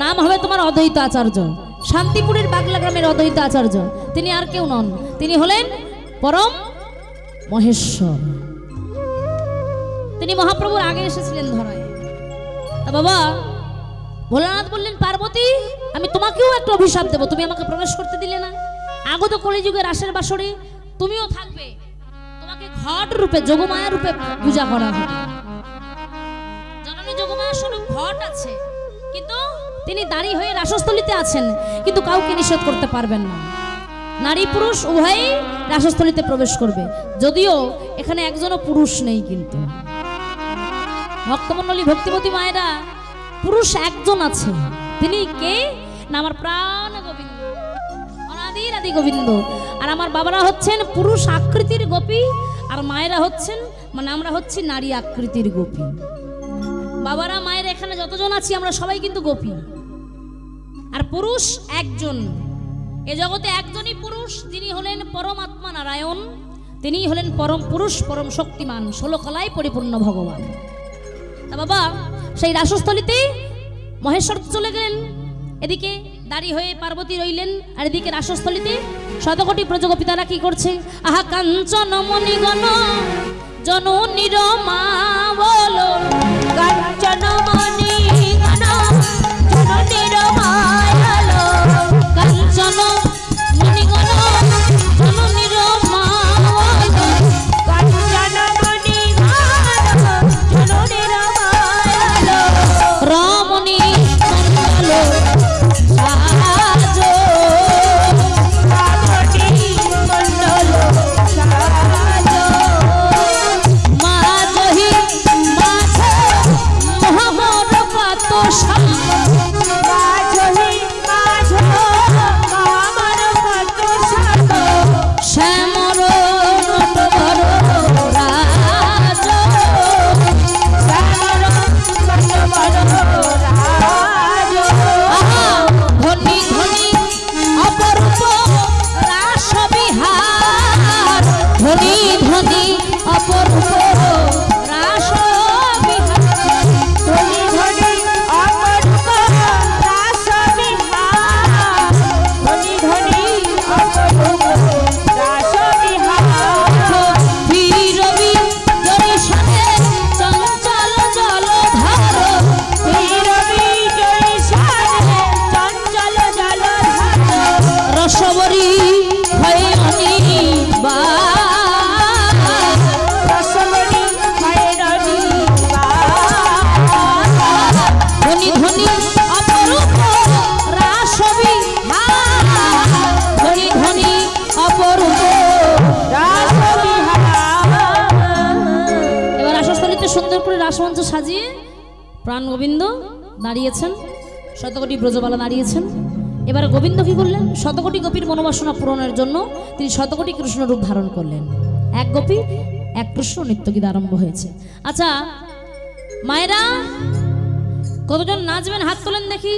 নাম হবে তোমার অদ্বৈত আচার্য। শান্তিপুরের বাগলা গ্রামের অদ্বৈত আচার্য, তিনি আর কেউ নন, তিনি হলেন পরম মহেশ্বর। তিনি মহাপ্রভুর আগে এসেছিলেন ধরায়। তা বাবা ভোলানাথ বললেন, পার্বতী আমি তোমাকেও একটা অভিশাপ দেবো, তুমি আমাকে প্রবেশ করতে দিলে না। আগত কলিযুগের রাসের বাসরে তুমিও থাকবে, তোমাকে ঘট রূপে যোগমায়া রূপে পূজা করা হবে। জননী যোগমায়া স্বরূপ ঘট আছে, কিন্তু তিনি দাঁড়ি হয়ে রাসস্থলিতে আছেন, কিন্তু কাউকে নিষেধ করতে পারবেন না। নারী পুরুষ উভয়ই রাসস্থলিতে প্রবেশ করবে, যদিও এখানে একজনও পুরুষ নেই। কিন্তু ভক্তমণ্ডলী ভক্তিমতী মায়েরা, পুরুষ একজন আছে, তিনি কে না আমার প্রাণ গোবিন্দ, অনাদির আদি গোবিন্দ। আর আমার বাবারা হচ্ছেন পুরুষ আকৃতির গোপী, আর মায়েরা হচ্ছেন মানে আমরা হচ্ছি নারী আকৃতির গোপী। বাবারা মায়েরা এখানে যতজন আছি আমরা সবাই কিন্তু গোপী, আর পুরুষ একজন। এ জগতে একজনই পুরুষ, যিনি হলেন পরমাত্মা নারায়ণ, তিনি হলেন পরম পুরুষ, পরম শক্তিমান, 16 কলায় পরিপূর্ণ ভগবান। তা বাবা সেই রাসস্থলিতে মহেশ্বর চলে গেলেন, এদিকে দাঁড়ি হয়ে পার্বতী রইলেন, আর এদিকে রাসস্থলিতে শতকোটি প্রজগোপী তারা কি করছে? আহা কাঞ্চন মণিগণ জননীর মা বলো, কাঞ্চন মণিগণ জননীর মা বলো, কাঞ্চন মণিগণ জননীর মা বলো, কাঞ্চন মণিগণ জননীর মা বলো, রমণী মণ্ডল সাজো, রাধুনী মণ্ডল সাজো, মা জহি মাঝ মহামর পাত মাঝহি মাঝ আমার কত সাধ, শ্যামর নটবর রাজ, শ্যামর মণ্ডল রাজ, আহা ধনী ধনী অপরূপ রাস বিহার, ধনী ধনী অপরূপ রাস বিহার, ধনী ধনী অপরূপ রাস বিহার, ধনী ধনী অপরূপ রাস বিহার, ধীরবি দর্শনে চঞ্চল জলধার, ধীরবি জয়সারে চঞ্চল জলধার, রসবরী হয়ে অনিবার, রসমণি ভৈরবী ধনী ধনী অপরূপ রাস বিহার, ধনী ধনী অপরূপ। রাস বিহার। এবার রাসস্থলিতে সুন্দর করে রাসমঞ্চ সাজিয়ে প্রাণ গোবিন্দ দাঁড়িয়েছেন, শতকোটি ব্রজবালা দাঁড়িয়েছেন। এবার গোবিন্দ কি করলেন? শতকোটি গোপীর মনোবাসনা পূরণের জন্য তিনি শতকোটি কৃষ্ণ রূপ ধারণ করলেন। এক গোপী এক কৃষ্ণ নৃত্যগীত আরম্ভ হয়েছে। আচ্ছা মায়েরা কতজন নাচবেন হাত তোলেন দেখি।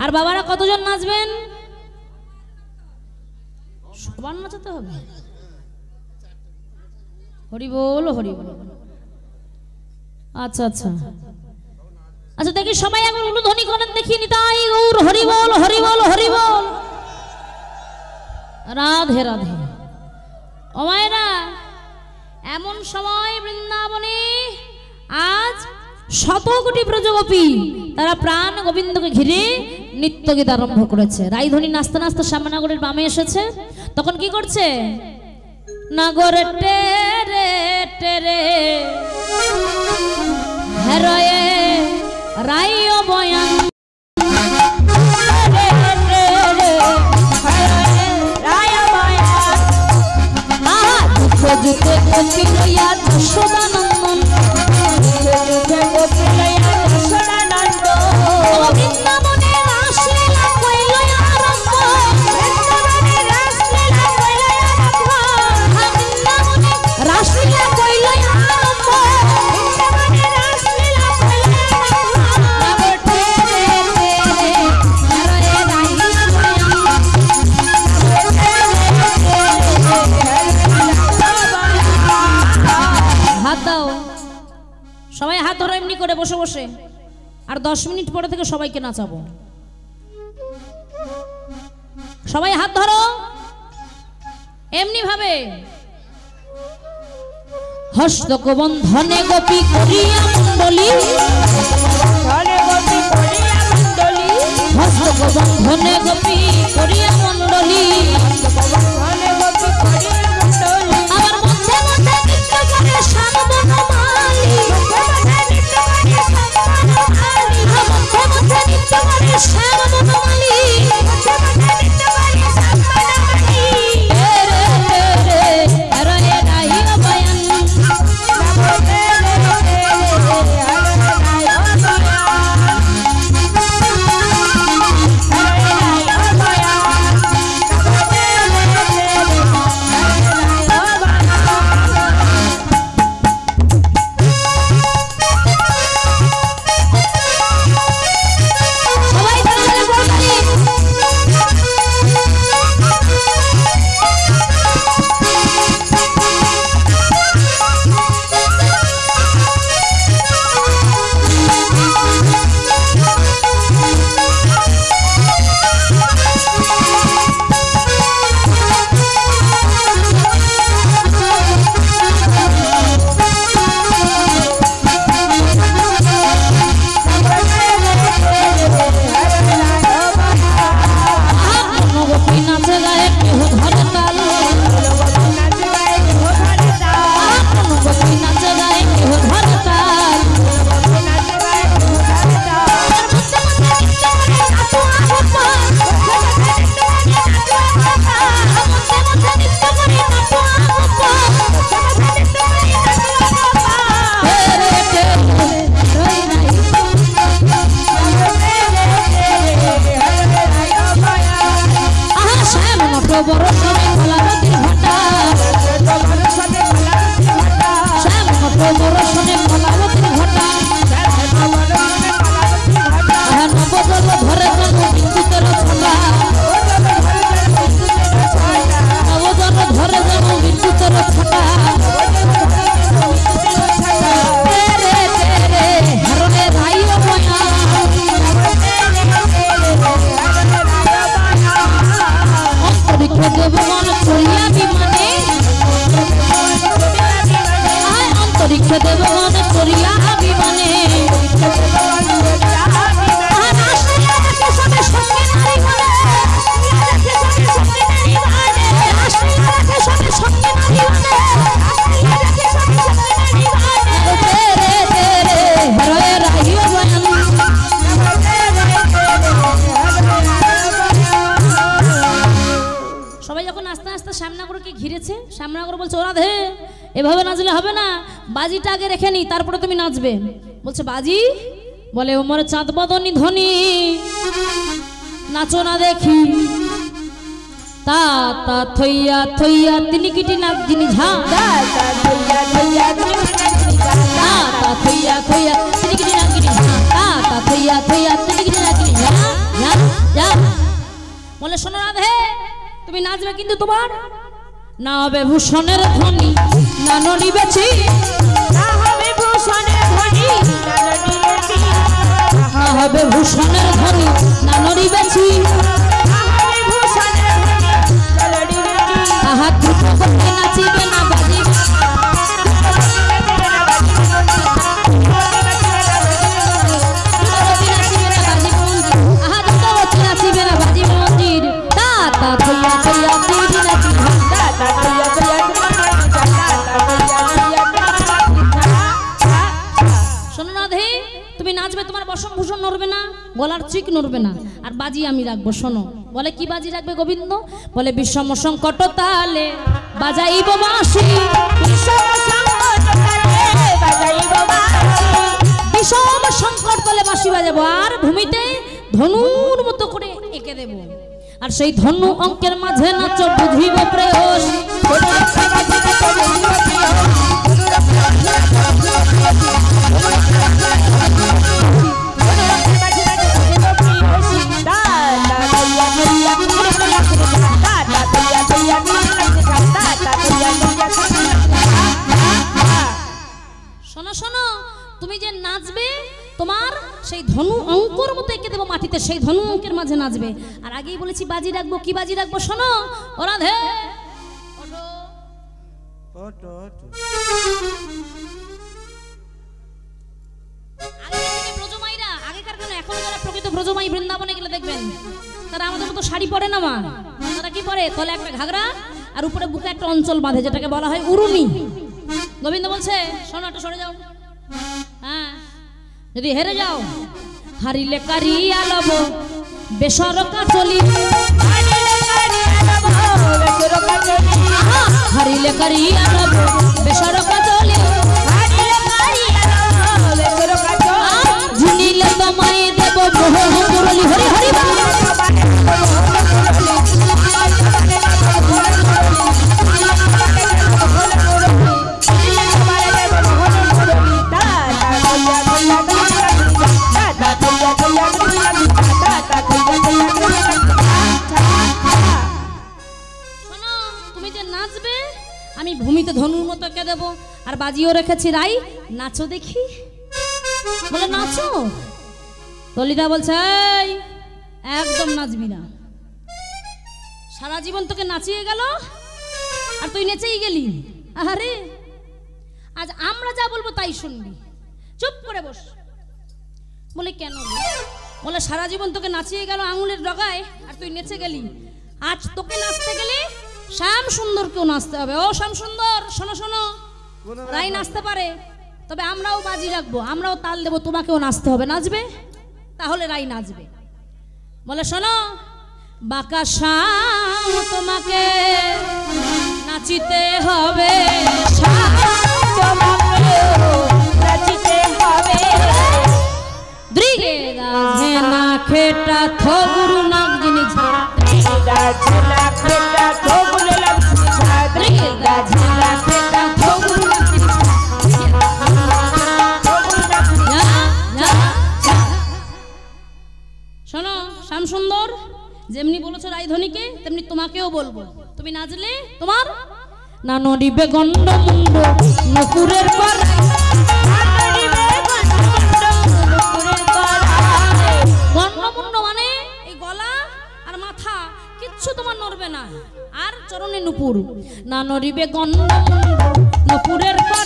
আর বাবারা কতজন নাচবেন? সবার নাচাতে হবে। হরি বল হরি বল। আচ্ছা আচ্ছা আচ্ছা দেখি সবাই একবার উলুধ্বনি করেন দেখি। নিতাই গৌর হরি বল হরি বল হরি বল। রাধে রাধে। ও মায়েরা, এমন সময় বৃন্দাবনে আজ শতকোটি ব্রজগোপী তারা প্রাণ গোবিন্দকে ঘিরে নৃত্যগীত আরম্ভ করেছে। রাইধনী নাচতে নাচতে শ্যামনগরের বামে এসেছে। তখন কি করছে? নাগরে টেরে টেরে হেরয়ে রাইয় বয়ান যুগে গোপী লইয়া যশোদানন্দন বৃন্দাবনে রাসলীলা কইল আরম্ভ। বৃন্দাবনে রাসলীলা কইল আরম্ভ। হাত দাও সবাই, হাত ধরো এমনি করে বসে বসে। আর 10 মিনিট পরে থেকে সবাইকে নাচাবো। সবাই হাত ধরো। এমনি ভাবে হস্তক বন্ধনে গোপী করিয়া মণ্ডলী, ধনে গোপী করিয়া মণ্ডলী, হস্তক বন্ধনে গোপী করিয়া মণ্ডলী, ধনে গোপী করিয়া মণ্ডলী, আবার মধ্যে মধ্যে নৃত্য করে শ্যাম বনমালী, মধ্যে নৃত্য করে শ্যাম বনমালী, মধ্যে মধ্যে নৃত্য করে শ্যাম বনমালী, মধ্যে নৃত্য করে শ্যাম বনমালী। এভাবে নাচলে হবে না, বাজিটা আগে রেখে নি তারপরে তুমি নাচবে। বলছে বাজি, বলে ওমর চাঁদ বদনী ধনী নাচো না দেখি, তা তা থইয়া থইয়া তিনি কিটি নাচ যিনি ঝা, তা তা থইয়া থইয়া তিনি কিটি নাচ কিটি ঝা, তা তা থইয়া থইয়া তিনি কিটি নাচ কিটি ঝা ঝা ঝা। বলে শোনো রাধে, তুমি নাচবে কিন্তু তোমার না হবে ভূষণের ধ্বনি না নড়ি বেছি, না হবে ভূষণের ধ্বনি না নড়ি বেছি, না হবে ভূষণের ধ্বনি না নড়ি বেছি, না হবে ভূষণের ধ্বনি না নড়ি বেছি। আহা দুটো করতে নাচিবে না বাজিবে, আহা দুটো করতে নাচিবে না বাজিবে মন্দির, তা তা থইয়া থইয়া তিনি নাচি ঝা, তা তা থইয়া থইয়া বসন ভূষণ নড়বে না, গলার চিক নড়বে না, আর বাজি আমি রাখবো। শোনো, বলে কি বাজি রাখবে গোবিন্দ? বলে বিষম সংকট তালে বাজাইব বাঁশি, বিষম সংকট তালে বাজাইব বাঁশি, বিষম সংকট তালে বাঁশি বাজাবো, আর ভূমিতে ধনুর মতো করে এঁকে দেব, আর সেই ধনু অঙ্কের মাঝে নাচ বুঝিব প্রেয়স, শোনো শোনো, তুমি যে নাচবে তোমার সেই ধনু অঙ্কর মতো এঁকে দেবো মাটিতে, সেই ধনু অঙ্কের মাঝে নাচবে। আর আগেই বলেছি বাজি রাখবো, কি বাজি রাখবো? শোনো ও রাধে, ও ওটো ওটো আগেকার কেন এখন যারা প্রকৃত ব্রজমাই বৃন্দাবনে গেলে দেখবেন তারা আমাদের মতো শাড়ি পরে না মা, তারা কি পরে তলে একটা ঘাগরা আর উপরে বুকে একটা অঞ্চল বাঁধে যেটাকে বলা হয় উরুনি। গোবিন্দ বলছে শোনো একটু সরে যাও, হ্যাঁ যদি হেরে যাও হারিলে কারিয়া লব বেসরকা চলি, হারিলে কারিয়া লব বেসরকা চলি, ঝুনিলে তোমায় দেব মোহ মুরলি হরি হরি আমি ভূমিতে ধনুর মতো এঁকে দেবো আর বাজিও রেখেছি রাই, নাচো দেখি। বলে নাচো, ললিতা বলছে একদম নাচবি না, সারা জীবন তোকে নাচিয়ে গেল আর তুই নেচেই গেলি। আরে আজ আমরা যা বলবো তাই শুনবি, চুপ করে বস। বলে কেন? বলে সারা জীবন তোকে নাচিয়ে গেল আঙুলের ডগায় আর তুই নেচে গেলি, আজ তোকে নাচতে গেলে শ্যাম সুন্দরকেও নাচতে হবে। ও শ্যাম সুন্দর শোনো শোনো, রাই নাচতে পারে তবে আমরাও বাজি রাখবো, আমরাও তাল দেবো, তোমাকেও নাচতে হবে। নাচবে? তাহলে রাই নাচবে। বলে শোনো বাঁকা শ্যাম তোমাকে নাচিতে হবে, নাচিতে হবে। দ্রিগে গাঝে না খেটা থগুরু নাক জিনি ঝাড়া খেটা থগুরু নাক দ্রিগে গাঝে না খেটা থগুরু নাক জিনি শোনো শ্যাম সুন্দর, যেমনি বলেছো রায়ধনীকে তেমনি তোমাকেও বলবো। তুমি নাচলে তোমার না নড়িবে গন্ড মুন্ড নপুরের পর, গন্ডমুন্ড মানে এই গলা আর মাথা কিচ্ছু তোমার নড়বে না, আর চরণে নুপুর। না নড়িবে গন্ডমুন্ড নপুরের পর,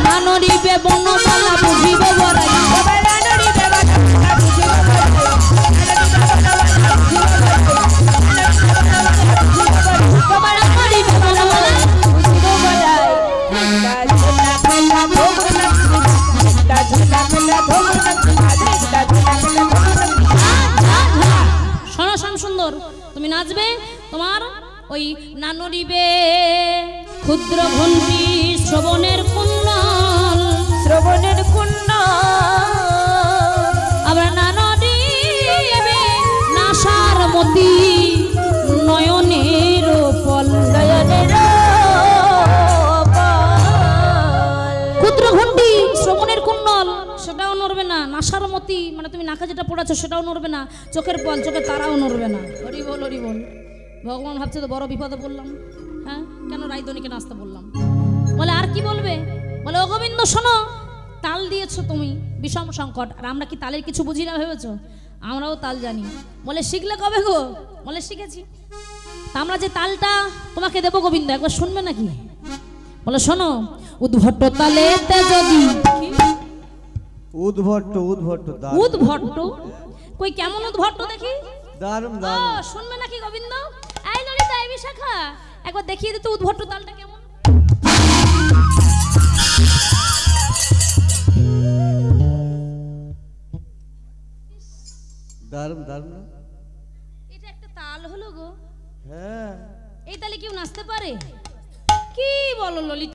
না নড়িবে বনমালা বুঝিব বড়াই, শোনো শ্যাম সুন্দর তুমি নাচবে, তোমার ওই না নড়িবে ক্ষুদ্র ঘণ্টি শ্রবণের কুণ্ডল, শ্রবণের কুণ্ডল, আবার না নড়িবে নাসার মতি নয়নের পল, নয়নের ক্ষুদ্র ঘণ্টি শ্রবণের কুণ্ডল সেটাও নড়বে না, নাসার মতি মানে তুমি নাকা যেটা পড়াচ্ছ সেটাও নড়বে না, চোখের পল চোখের তারাও নড়বে না। হরি বল হরি বল। ভগবান ভাবছে তো বড় বিপদে বললাম, হ্যাঁ কেন রায়ধনীকে নাচতে বললাম। বলে আর কি বলবে? বলে ও গোবিন্দ শোনো, তাল দিয়েছো তুমি বিষম সংকট, আর আমরা কি তালের কিছু বুঝি না ভেবেছো? আমরাও তাল জানি। বলে শিখলে কবে গো? বলে শিখেছি। তা আমরা যে তালটা তোমাকে দেবো গোবিন্দ একবার শুনবে নাকি? বলে শোনো উদ্ভট্ট তালেতে যদি, উদ্ভট্ট উদ্ভট্ট উদ্ভট্ট কই কেমন উদ্ভট্ট দেখি? দারুণ ও দারুণ। শুনবে নাকি গোবিন্দ? এই ললিতা এই বিশাখা একবার দেখিয়ে দিতে উদ্ভট্ট তালটা কেমন। দারুণ দারুণ। এটা একটা তাল হলো গো। হ্যাঁ এই তালে কেউ নাচতে পারে? কি বলো ললিতা?